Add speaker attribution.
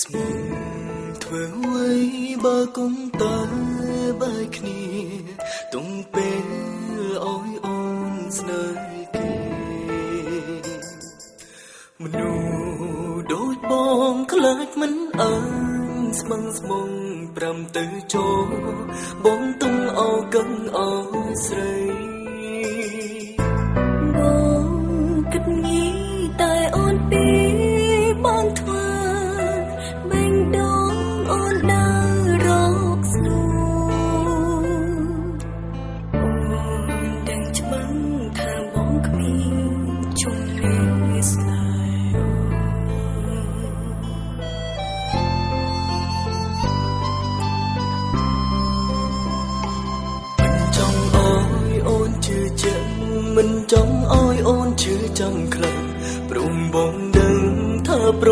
Speaker 1: ស្មុំធ្វើអ្វីបើគង់តែបែកគ្នាទុំពេលអើយអូនស្នេហ៍គេមនុស្សដូចបងខ្លាចមិនអើញស្មឹងស្មងប្រាំទៅចូលបងទុំអោកឹងអើយស្រីបងគិតnghĩតែអូនពីបងធ្វើបេងដូងអូនដើររកស្នូអូនដឹងច្បាស់ថាបងគ្មានជំនឿស្នេហ៍មិនចង់ឲ្យអូនជឿចាំខ្លាំងព្រមបងដឹងថាប្រ